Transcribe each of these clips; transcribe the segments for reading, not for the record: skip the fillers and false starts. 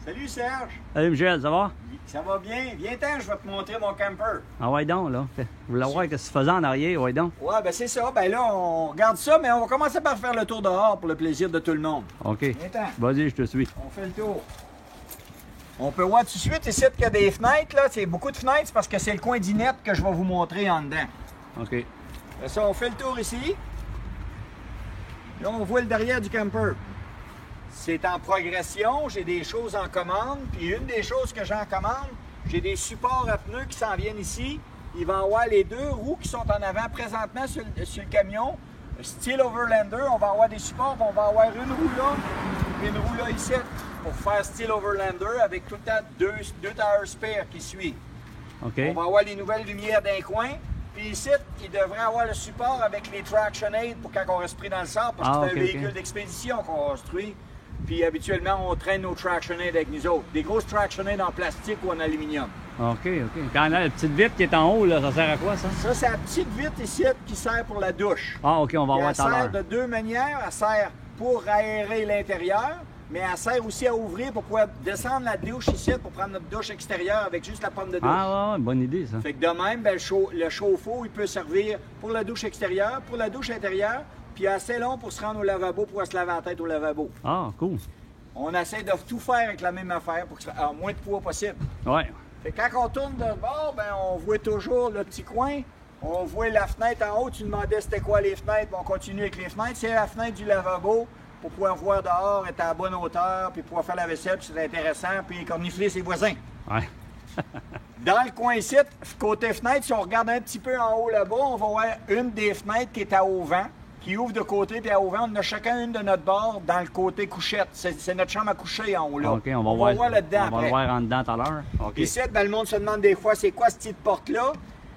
Salut Serge! Salut Michel, ça va? Ça va bien? Viens-t'en, je vais te montrer mon camper. Ah ouais donc, là. Vous voulez voir ce que tu faisais en arrière, ouais donc? Ouais, ben c'est ça. Ben là, on regarde ça, mais on va commencer par faire le tour dehors pour le plaisir de tout le monde. OK. Viens-t'en. Vas-y, je te suis. On fait le tour. On peut voir tout de suite ici qu'il y a des fenêtres, là. C'est beaucoup de fenêtres parce que c'est le coin d'inette que je vais vous montrer en dedans. OK. Après ça, on fait le tour ici. Là, on voit le derrière du camper. C'est en progression, j'ai des choses en commande. Puis une des choses que j'ai en commande, j'ai des supports à pneus qui s'en viennent ici. Il va y avoir les deux roues qui sont en avant présentement sur le camion. Style Overlander, on va avoir des supports, on va avoir une roue là, et une roue là ici pour faire Style Overlander avec tout le temps deux tires spare qui suivent. OK. On va avoir les nouvelles lumières d'un coin. Puis ici, il devrait avoir le support avec les Traction Aid pour quand on reste pris dans le sable, parce que c'est un véhicule d'expédition qu'on construit. Puis habituellement, on traîne nos Traction Aid avec nous autres. Des grosses Traction Aid en plastique ou en aluminium. OK. Quand la petite vitre qui est en haut, là, ça sert à quoi, ça? Ça, c'est la petite vitre ici qui sert pour la douche. Ah, OK, on va voir tout à Elle l'heure. sert de deux manières. Elle sert pour aérer l'intérieur, mais elle sert aussi à ouvrir pour pouvoir descendre la douche ici pour prendre notre douche extérieure avec juste la pomme de douche. Ah, ouais, bonne idée, ça. Fait que de même, ben, le chauffe-eau, il peut servir pour la douche extérieure, pour la douche intérieure, puis assez long pour se rendre au lavabo, pour se laver la tête au lavabo. Ah, cool. On essaie de tout faire avec la même affaire pour que ça ait moins de poids possible. Ouais. Fait que quand on tourne de bord, ben, on voit toujours le petit coin. On voit la fenêtre en haut. Tu demandais c'était quoi les fenêtres. On continue avec les fenêtres. C'est la fenêtre du lavabo pour pouvoir voir dehors, être à la bonne hauteur, puis pouvoir faire la vaisselle, puis c'est intéressant, puis cornifler ses voisins. Ouais. Dans le coin ici, côté fenêtre, si on regarde un petit peu en haut là-bas, on va voir une des fenêtres qui est à auvent, qui ouvre de côté puis à auvent. On a chacun une de notre bord dans le côté couchette. C'est notre chambre à coucher en haut là. OK, on va voir là-dedans. On va le voir en dedans tout à l'heure. OK. Ici, ben, le monde se demande des fois, c'est quoi cette petite porte-là?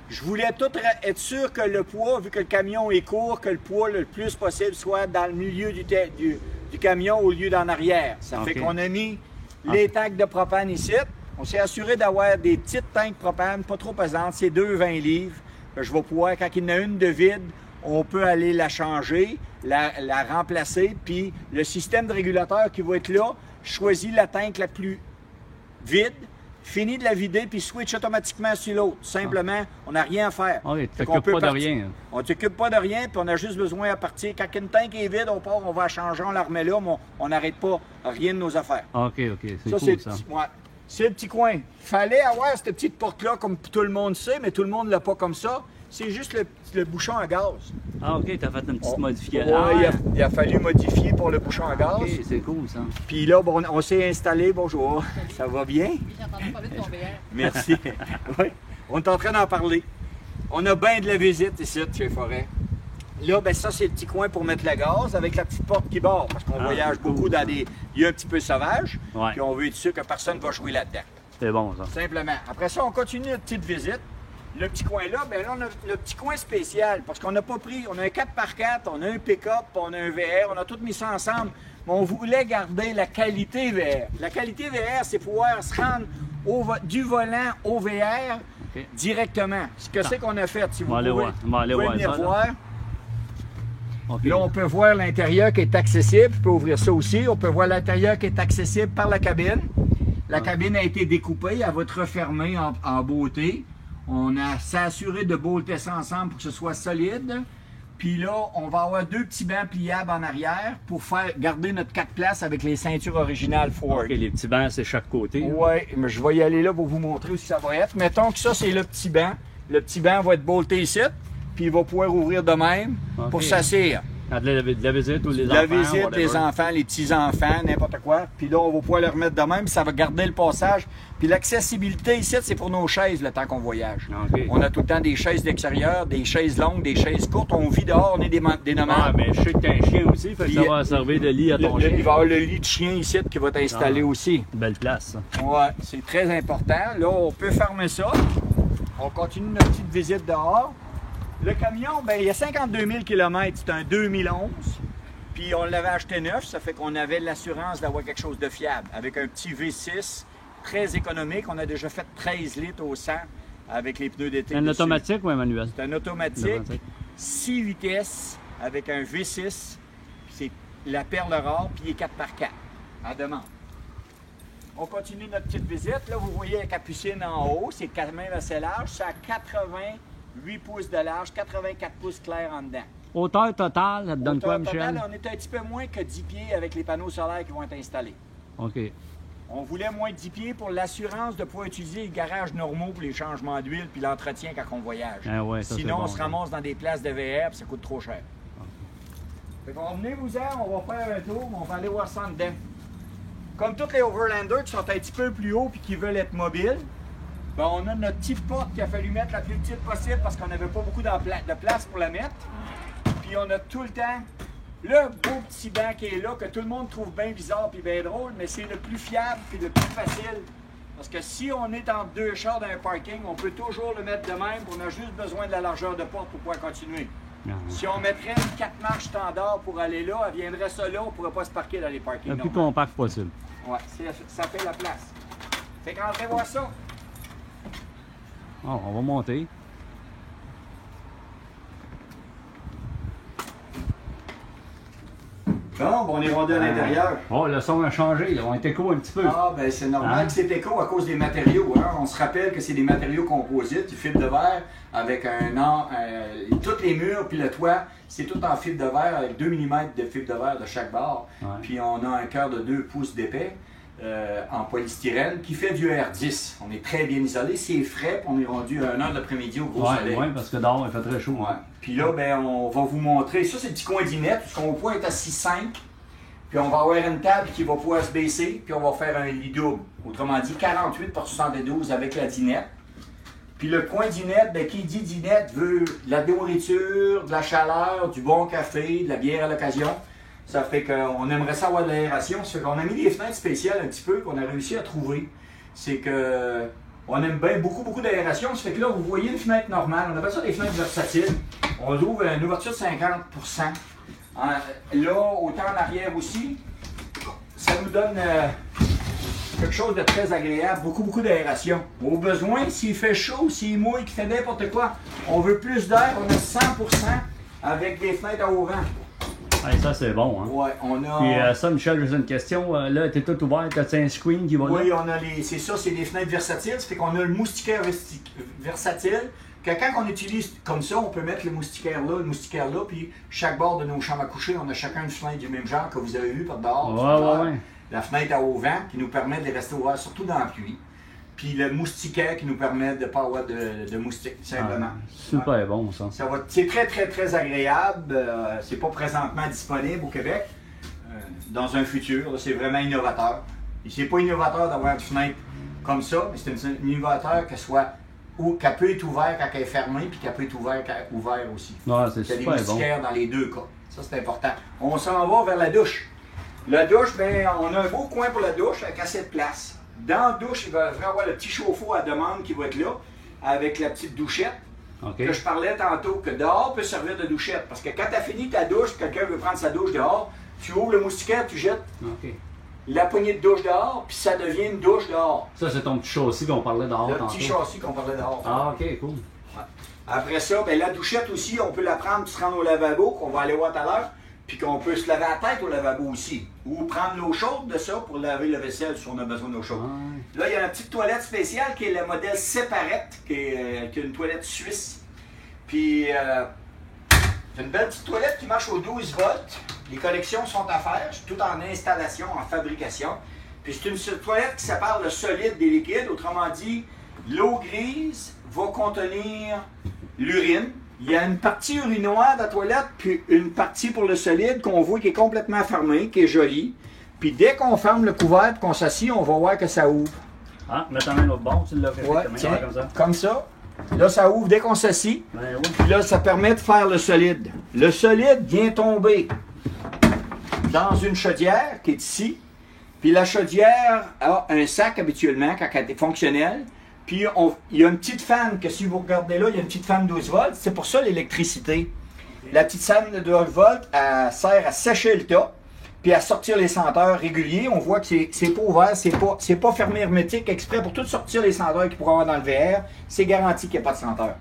Je voulais tout être sûr que le poids, vu que le camion est court, que le poids le plus possible soit dans le milieu du camion au lieu d'en arrière. Ça fait qu'on a mis les tanks de propane ici. On s'est assuré d'avoir des petites tanks de propane, pas trop pesantes. C'est 2,20 livres. Je vais pouvoir, quand il y en a une de vide, on peut aller la changer, la remplacer. Puis le système de régulateur qui va être là, choisit la tank la plus vide, finit de la vider, puis switch automatiquement sur l'autre. Simplement, on n'a rien à faire. OK, tu t'occupes pas de rien. On ne s'occupe pas de rien, puis on a juste besoin à partir. Quand une tank est vide, on part, on va la changer, on la remet là, mais on n'arrête pas rien de nos affaires. OK. C'est Ça, cool, ça. C'est le petit coin. Fallait avoir cette petite porte-là, comme tout le monde sait, mais tout le monde ne l'a pas comme ça. C'est juste le bouchon à gaz. Ah, OK, t'as fait une petite modification. Ouais, il a fallu modifier pour le bouchon à gaz. OK, c'est cool, ça. Puis là, bon, on s'est installé. Bonjour. Ça va bien? J'entendais parler de ton VR. Merci. Oui, on est en train d'en parler. On a bien de la visite ici, chez Forêt. Là, ben ça, c'est le petit coin pour mettre le gaz avec la petite porte qui barre. Parce qu'on voyage beaucoup dans des lieux un petit peu sauvages. Ouais. Puis on veut être sûr que personne ne va jouer là-dedans. C'est bon, ça. Simplement. Après ça, on continue notre petite visite. Le petit coin là, bien là, on a le petit coin spécial parce qu'on n'a pas pris, on a un 4x4, on a un pick-up, on a un VR, on a tout mis ça ensemble, mais on voulait garder la qualité VR. La qualité VR, c'est pouvoir se rendre du volant au VR directement. Ce que c'est qu'on a fait, si vous pouvez, venir voir. Okay. Là, on peut voir l'intérieur qui est accessible. Je peux ouvrir ça aussi. On peut voir l'intérieur qui est accessible par la cabine. La cabine a été découpée. Elle va être refermée en beauté. On s'est assuré de bolter ça ensemble pour que ce soit solide. Puis là, on va avoir deux petits bancs pliables en arrière pour faire garder notre 4 places avec les ceintures originales Ford. OK, les petits bancs, c'est chaque côté. Oui, mais je vais y aller là pour vous montrer où ça va être. Mettons que ça, c'est le petit banc. Le petit banc va être bolté ici, puis il va pouvoir ouvrir de même pour s'asseoir. De la visite ou les enfants. La visite, les enfants, les petits-enfants, n'importe quoi. Puis là, on va pouvoir le remettre de même, puis ça va garder le passage. Puis l'accessibilité ici, c'est pour nos chaises le temps qu'on voyage. Okay. On a tout le temps des chaises d'extérieur, des chaises longues, des chaises courtes. On vit dehors, on est des nomades. Ah, mais je sais que t'as un chien aussi, fait que ça va servir de lit à ton chien. Il va y avoir le lit de chien ici qui va être installé aussi. Belle place, ça. Ouais, c'est très important. Là, on peut fermer ça. On continue notre petite visite dehors. Le camion, ben, il y a 52 000 km, c'est un 2011. Puis on l'avait acheté neuf, ça fait qu'on avait l'assurance d'avoir quelque chose de fiable. Avec un petit V6, très économique. On a déjà fait 13 litres au 100 avec les pneus d'été. C'est un automatique ou un manuel? C'est un automatique, 6 vitesses avec un V6. C'est la perle rare, puis il est 4x4 à demande. on continue notre petite visite. Là, vous voyez la capucine en haut, c'est quand même assez large. C'est à 88 pouces de large, 84 pouces clair en dedans. Hauteur totale, ça te donne quoi, Michel? Total, on est un petit peu moins que 10 pieds avec les panneaux solaires qui vont être installés. OK. On voulait moins de 10 pieds pour l'assurance de pouvoir utiliser les garages normaux pour les changements d'huile puis l'entretien quand on voyage. Ah ouais, ça, sinon, bon, on se ramasse dans des places de VR puis ça coûte trop cher. Fait qu'on venez-vous-en, on va faire un tour, on va aller voir ça en dedans. Comme tous les Overlanders qui sont un petit peu plus hauts et qui veulent être mobiles, ben on a notre petite porte qu'il a fallu mettre la plus petite possible parce qu'on n'avait pas beaucoup de place pour la mettre. Puis on a tout le temps le beau petit banc qui est là, que tout le monde trouve bien bizarre et bien drôle, mais c'est le plus fiable et le plus facile. Parce que si on est entre deux chars dans un parking, on peut toujours le mettre de même, on a juste besoin de la largeur de porte pour pouvoir continuer. Si on mettrait une 4 marches standard pour aller là, elle viendrait ça là, on ne pourrait pas se parquer dans les parkings. Le plus compact possible. Oui, ça fait la place. Fait qu'entrez voir ça. Oh, on va monter. Bon, on est rendu à l'intérieur. Oh, le son a changé, là. On est écho un petit peu. Ah, ben c'est normal que c'est écho à cause des matériaux. Hein? On se rappelle que c'est des matériaux composites, du fibre de verre, avec tous les murs puis le toit, c'est tout en fibre de verre, avec 2 mm de fibre de verre de chaque barre. Ouais. Puis on a un cœur de 2 pouces d'épais en polystyrène qui fait du R10. On est très bien isolé, c'est frais, puis on est rendu à 1h de l'après-midi au gros soleil. Oui, parce que dehors, il fait très chaud. Ouais. Puis là, ben, on va vous montrer. Ça, c'est le petit coin d'inette, parce qu'on va pouvoir être assis 5. Puis on va avoir une table qui va pouvoir se baisser, puis on va faire un lit double. Autrement dit, 48 par 72 avec la dinette. Puis le coin d'inette, ben, qui dit dinette veut de la nourriture, de la chaleur, du bon café, de la bière à l'occasion. Ça fait qu'on aimerait ça avoir de l'aération. Ça fait qu'on a mis des fenêtres spéciales un petit peu qu'on a réussi à trouver. C'est que on aime bien beaucoup d'aération. Ça fait que là, vous voyez une fenêtre normale. On appelle ça des fenêtres versatiles. On ouvre une ouverture de 50%. Là, autant en arrière aussi. Ça nous donne quelque chose de très agréable. Beaucoup d'aération. Au besoin, s'il fait chaud, s'il mouille, qu'il fait n'importe quoi, on veut plus d'air. On a 100% avec des fenêtres à auvent. Hey, ça, c'est bon, hein? Ouais, on a... Puis ça, Michel, j'ai une question. Là, t'es tout ouvert, t'as un screen qui va là? Oui, on a c'est ça, c'est des fenêtres versatiles. Ça fait qu'on a le moustiquaire versatile. Que quand on utilise comme ça, on peut mettre le moustiquaire là, puis chaque bord de nos chambres à coucher, on a chacun une fenêtre du même genre que vous avez vu par dehors. Ouais. La fenêtre à auvent qui nous permet de rester ouverts, surtout dans la pluie. Puis le moustiquaire qui nous permet de ne pas avoir de moustiques, simplement. Super bon, ça. C'est très agréable. C'est pas présentement disponible au Québec. Dans un futur, c'est vraiment innovateur. Et c'est pas innovateur d'avoir une fenêtre comme ça, mais c'est innovateur qu'elle peut être ouverte quand elle est fermée, puis qu'elle peut être ouverte aussi. Ouais, c'est super bon. Il y a des moustiquaires dans les deux cas. Ça, c'est important. On s'en va vers la douche. La douche, ben, on a un beau coin pour la douche avec assez de place. Dans la douche, il va vraiment avoir le petit chauffe-eau à demande qui va être là, avec la petite douchette. Okay. Que je parlais tantôt, que dehors peut servir de douchette. Parce que quand tu as fini ta douche, quelqu'un veut prendre sa douche dehors, tu ouvres le moustiquaire, tu jettes la poignée de douche dehors, puis ça devient une douche dehors. Ça, c'est ton petit châssis qu'on parlait dehors. Le petit châssis qu'on parlait dehors. Ah, ok, cool. Ouais. Après ça, ben, la douchette aussi, on peut la prendre, puis se rendre au lavabo, qu'on va aller voir tout à l'heure. Puis qu'on peut se laver la tête au lavabo aussi. Ou prendre l'eau chaude de ça pour laver la vaisselle si on a besoin d'eau chaude. Là, il y a une petite toilette spéciale qui est le modèle Séparette, qui est une toilette suisse. Puis, c'est une belle petite toilette qui marche aux 12 volts. Les connexions sont à faire, tout en installation, en fabrication. Puis, c'est une toilette qui sépare le solide des liquides. Autrement dit, l'eau grise va contenir l'urine. Il y a une partie urinoire de la toilette, puis une partie pour le solide qu'on voit qui est complètement fermée, qui est jolie. Puis dès qu'on ferme le couvert et qu'on s'assied, on va voir que ça ouvre. Ah, mets ta main l'autre bord, tu l'as fait tiens, comme ça. Comme ça. Là, ça ouvre dès qu'on s'assied. Puis là, ça permet de faire le solide. Le solide vient tomber dans une chaudière qui est ici. Puis la chaudière a un sac habituellement quand elle est fonctionnelle. Puis il y a une petite fan que si vous regardez là, il y a une petite fan 12 volts. C'est pour ça l'électricité. La petite fan de 12 volts, elle sert à sécher le tas, puis à sortir les senteurs réguliers. On voit que c'est pas ouvert, c'est pas fermé hermétique exprès pour tout sortir les senteurs qu'il pourrait avoir dans le VR. C'est garanti qu'il n'y a pas de senteur.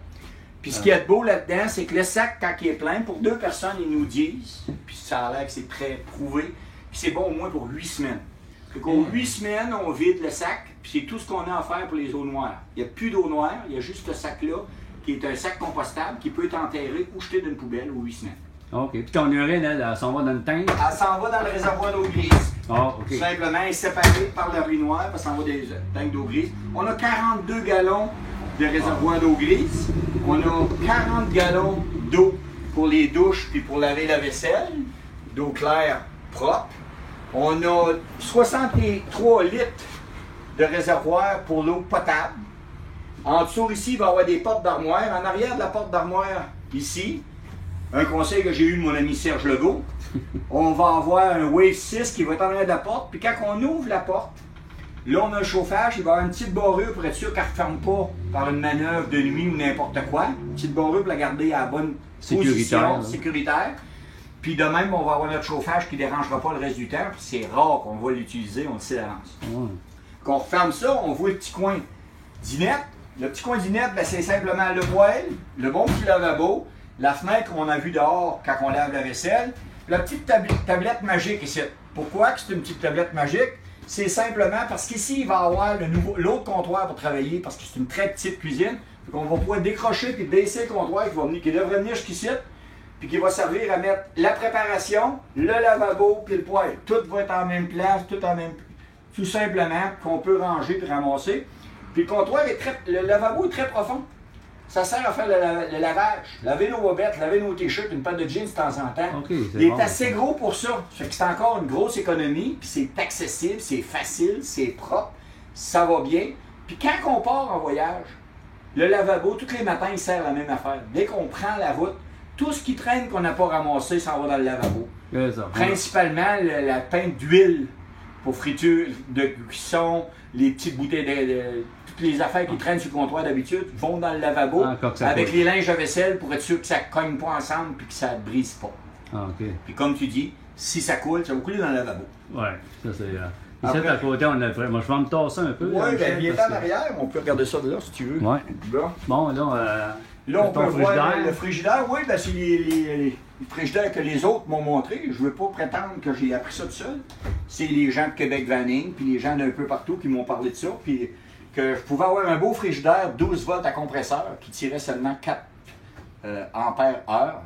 Puis ce qui est beau là-dedans, c'est que le sac, quand il est plein, pour 2 personnes, ils nous disent, puis ça a l'air que c'est très prouvé, puis c'est bon au moins pour 8 semaines. Fait qu'aux 8 semaines, on vide le sac, puis c'est tout ce qu'on a à faire pour les eaux noires. Il n'y a plus d'eau noire, il y a juste ce sac-là, qui est un sac compostable, qui peut être enterré ou jeté dans une poubelle aux 8 semaines. OK. Puis ton urine, elle s'en va dans le tank? Elle s'en va dans le réservoir d'eau grise. Ah, OK. Tout simplement, elle est séparée par le riz noir, parce que ça s'en va des tanks d'eau grise. On a 42 gallons de réservoir d'eau grise. On a 40 gallons d'eau pour les douches puis pour laver la vaisselle, d'eau claire propre. On a 63 litres de réservoir pour l'eau potable. En dessous ici, il va y avoir des portes d'armoire. En arrière de la porte d'armoire, ici, un conseil que j'ai eu de mon ami Serge Legault, on va avoir un Wave 6 qui va être en arrière de la porte. Puis quand on ouvre la porte, là on a un chauffage, il va y avoir une petite barrure pour être sûr qu'elle ne referme pas par une manœuvre de nuit ou n'importe quoi. Une petite barrure pour la garder à la bonne position, sécuritaire. Puis de même, on va avoir notre chauffage qui ne dérangera pas le reste du temps. Puis c'est rare qu'on va l'utiliser, on le sait d'avance. Quand on referme ça, on voit le petit coin d'inette. Le petit coin d'inette, ben, c'est simplement le poêle, le bon petit lavabo, la fenêtre qu'on a vue dehors quand on lave la vaisselle, la petite tablette magique ici. Pourquoi que c'est une petite tablette magique? C'est simplement parce qu'ici, il va y avoir l'autre comptoir pour travailler, parce que c'est une très petite cuisine. Donc on va pouvoir décrocher et baisser le comptoir qui devrait venir jusqu'ici, puis qui va servir à mettre la préparation, le lavabo puis le poêle. Tout va être en même place, tout simplement, qu'on peut ranger et ramasser. Puis le comptoir le lavabo est très profond. Ça sert à faire le lavage, laver nos bobettes, laver nos t-shirts, une paire de jeans de temps en temps. Okay, il est assez gros pour ça. Fait que c'est encore une grosse économie, puis c'est accessible, c'est facile, c'est propre, ça va bien. Puis quand on part en voyage, le lavabo, tous les matins, il sert à la même affaire. Dès qu'on prend la route, tout ce qui traîne qu'on n'a pas ramassé s'en va dans le lavabo. Principalement la pinte d'huile pour friture, de cuisson, les petites bouteilles toutes les affaires qui traînent sur le comptoir d'habitude vont dans le lavabo avec les linges à vaisselle pour être sûr que ça ne cogne pas ensemble et que ça ne brise pas. Puis comme tu dis, si ça coule, ça va couler dans le lavabo. Oui, ça c'est... Ici, à côté, on a le vrai. Moi, je vais me tasser un peu. Oui, bien, viens en arrière. On peut regarder ça de là, si tu veux. Oui. Bon, là, on peut voir le frigidaire. Oui, ben, c'est les frigidaires que les autres m'ont montré. Je ne veux pas prétendre que j'ai appris ça tout seul. C'est les gens de Québec Vanning, puis les gens d'un peu partout qui m'ont parlé de ça. Puis que je pouvais avoir un beau frigidaire 12 volts à compresseur qui tirait seulement 4 ampères-heure.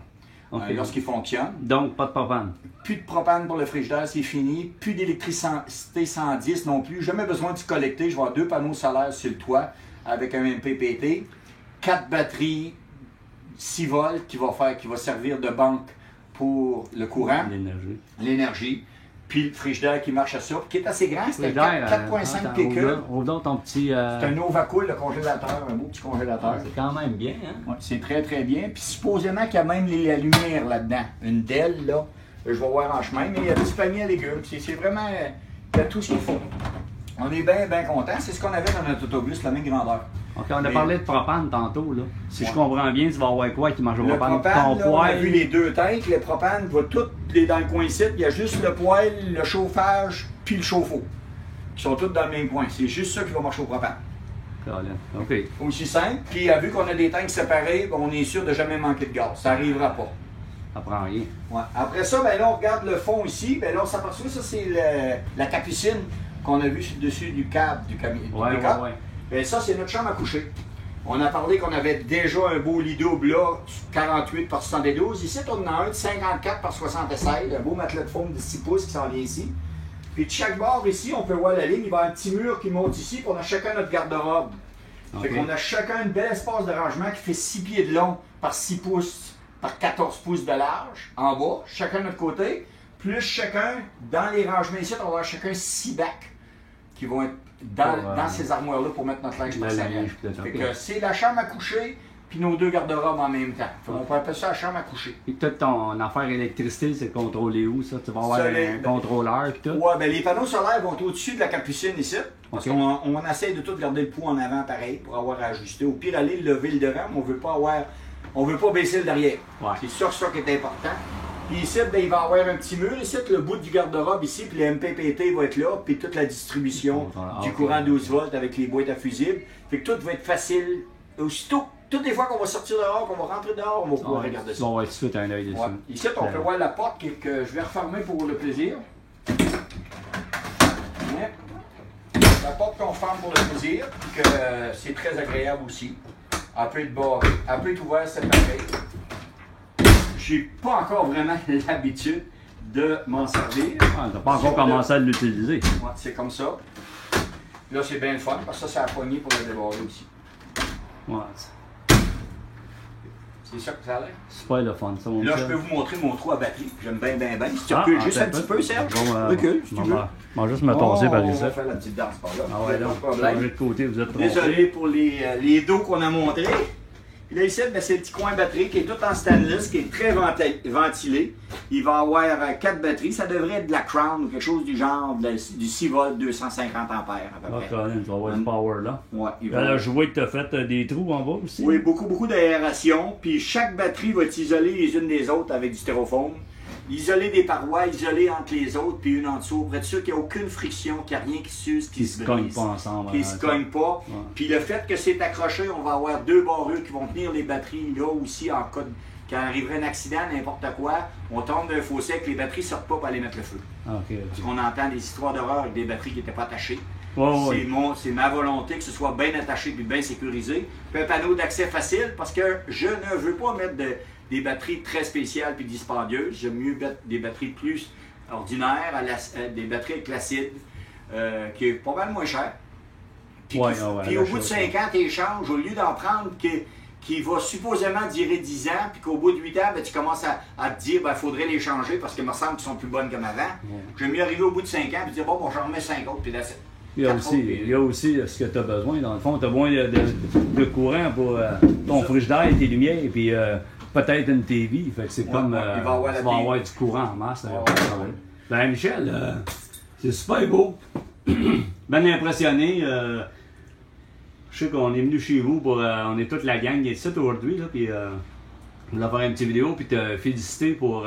Lorsqu'il fonctionne. Donc, pas de propane. Plus de propane pour le frigidaire, c'est fini. Plus d'électricité 110 non plus. Jamais besoin de se collecter. Je vais avoir 2 panneaux solaires sur le toit avec un MPPT. 4 batteries 6 volts qui va servir de banque pour le courant. L'énergie. Puis le frigidaire qui marche à ça, qui est assez grand, c'est 4,5 pieds. Ouvre donc ton petit... C'est un Novacool, le congélateur, un beau petit congélateur. C'est quand même bien, hein? Ouais, c'est très très bien. Puis supposément qu'il y a même la lumière là-dedans. Une Dell, là, je vais voir en chemin, mais il y a un petit panier à légumes. C'est vraiment... il y a tout ce qu'il faut. On est bien, bien contents. C'est ce qu'on avait dans notre autobus, la même grandeur. OK, on a parlé de propane tantôt, là. Si je comprends bien, tu vas avoir quoi qui mange au propane? Le propane, là, on a vu les 2 tanks. Le propane va tout dans le coin ici. Il y a juste le poêle, le chauffage, puis le chauffe-eau. Qui sont tous dans le même coin. C'est juste ça qui va marcher au propane. OK. Aussi simple. Puis, vu qu'on a des tanks séparés, on est sûr de jamais manquer de gaz. Ça n'arrivera pas. Ça prend rien. Ouais. Après ça, ben là, on regarde le fond ici. Ben là, on s'aperçoit que ça, c'est la capucine qu'on a vue sur le dessus du câble du camion. Ouais. Bien, ça, c'est notre chambre à coucher. On a parlé qu'on avait déjà un beau lit double là, 48 par 72. Ici, on en a un de 54 par 76, un beau matelas de foam de 6 pouces qui s'en vient ici. Puis de chaque bord ici, on peut voir la ligne, il va y avoir un petit mur qui monte ici, puis on a chacun notre garde-robe. Fait qu'on a chacun un bel espace de rangement qui fait 6 pieds de long par 6 pouces par 14 pouces de large, en bas, chacun de notre côté. Plus chacun, dans les rangements ici, on va avoir chacun 6 bacs qui vont être dans ces armoires-là pour mettre notre linge personnel. Fait que c'est la chambre à coucher puis nos 2 garde-robes en même temps. On peut appeler ça la chambre à coucher. Et tout ton affaire électricité, c'est contrôlé où ça? Tu vas avoir un contrôleur puis tout? Oui, bien les panneaux solaires vont au-dessus de la capucine ici. Parce qu'on essaie de tout garder le pouls en avant pareil pour avoir à ajuster. Au pire, aller lever le devant, mais on veut pas baisser le derrière. C'est ça qui est important. Puis ici, ben, il va y avoir un petit mur ici, le bout du garde-robe ici, puis le MPPT va être là, puis toute la distribution du courant 12 volts avec les boîtes à fusibles. Fait que tout va être facile. Aussitôt, toutes les fois qu'on va sortir dehors, qu'on va rentrer dehors, on va pouvoir regarder ça. On va tout de suite un œil dessus. Ici, on peut voir la porte que je vais refermer pour le plaisir. porte conforme pour le plaisir, puis que c'est très agréable aussi. Elle peut être barrée, elle peut être ouverte, c'est pareil. J'ai pas encore vraiment l'habitude de m'en servir. Ah, t'as pas encore commencé à l'utiliser. Ouais, c'est comme ça. Là, c'est bien le fun, parce que ça, c'est la poignée pour le débarrer aussi. Ouais. C'est ça que ça a l'air. Super le fun, ça, mon Là, Michel. je peux vous montrer mon trou à batterie. J'aime bien. Si tu recules juste un petit peu, Serge. Recule, si tu veux. On va juste me tasser par ici. On va faire la petite danse par là. Ah ouais, là, pas de problème. de côté, vous êtes trompé. Désolé pour les dos qu'on a montrés. Puis là, ici, ben, c'est le petit coin batterie qui est tout en stainless, qui est très ventilé. Il va avoir 4 batteries. Ça devrait être de la Crown ou quelque chose du genre, du 6 volts, 250 ampères à peu près. Ah, tu vas avoir du power là. Ouais, Là, je vois que tu as fait des trous en bas aussi. Oui, beaucoup d'aération. Puis chaque batterie va être isolée les unes des autres avec du styrofoam. Isoler des parois, isoler entre les autres, puis une en dessous. Pour être sûr qu'il n'y a aucune friction, qu'il n'y a rien qui s'use, qui se cognent brise, pas ensemble. qui ne se cognent pas. Ouais. Puis le fait que c'est accroché, on va avoir 2 barreux qui vont tenir les batteries là aussi en cas de... Quand arriverait un accident, n'importe quoi, on tombe d'un fossé que les batteries ne sortent pas pour aller mettre le feu. Ah, ok. Parce qu'on entend des histoires d'horreur avec des batteries qui n'étaient pas attachées. Ouais. C'est ma volonté que ce soit bien attaché et bien sécurisé. Puis un panneau d'accès facile parce que je ne veux pas mettre des batteries très spéciales et dispendieuses. J'aime mieux mettre des batteries plus ordinaires, des batteries avec l'acide, qui est pas mal moins cher. Puis, puis au bout de 5 ans, tu échanges, au lieu d'en prendre qui va supposément durer 10 ans, puis qu'au bout de 8 ans, ben, tu commences à te dire, il faudrait les changer parce qu'il me semble qu'ils sont plus bonnes comme avant. J'aime mieux arriver au bout de 5 ans et dire, bon, j'en remets 5 autres, puis là, il y a aussi ce que tu as besoin. Dans le fond, tu as besoin de courant pour ton frigidaire et tes lumières, et puis peut-être une TV. Fait que c'est comme il va avoir du courant en masse. Ben, Michel, c'est super beau. Ben impressionné. Je sais qu'on est venu chez vous pour. On est toute la gang ici aujourd'hui, là, puis on va faire une petite vidéo, puis te féliciter pour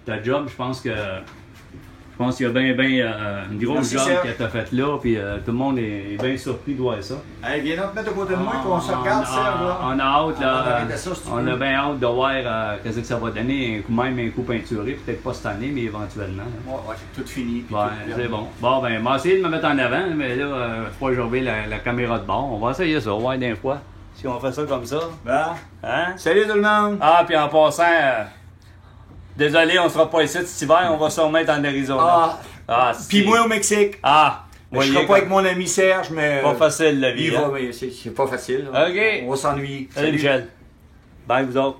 ta job. Je pense qu'il y a bien une grosse job que tu as faite là, puis tout le monde est bien surpris de voir ça. Hey, viens donc te mettre à côté de moi qu'on se regarde, Serge. On a hâte, là. On a bien hâte de voir qu'est-ce que ça va donner, même un coup peinturé, peut-être pas cette année, mais éventuellement. Ouais, tout fini. Ouais, c'est bon. Bon, ben, on va essayer de me mettre en avant, mais là, faut que je revienne la caméra de bord. On va essayer ça, ouais, d'un fois. Si on fait ça comme ça. Ben, hein? Salut tout le monde! Ah, puis en passant, désolé, on sera pas ici cet hiver, on va se remettre en Arizona. Puis moi au Mexique. Je ne serai pas avec mon ami Serge, mais. Pas facile la vie. C'est pas facile. OK. On va s'ennuyer. Salut Michel. Bye, vous autres.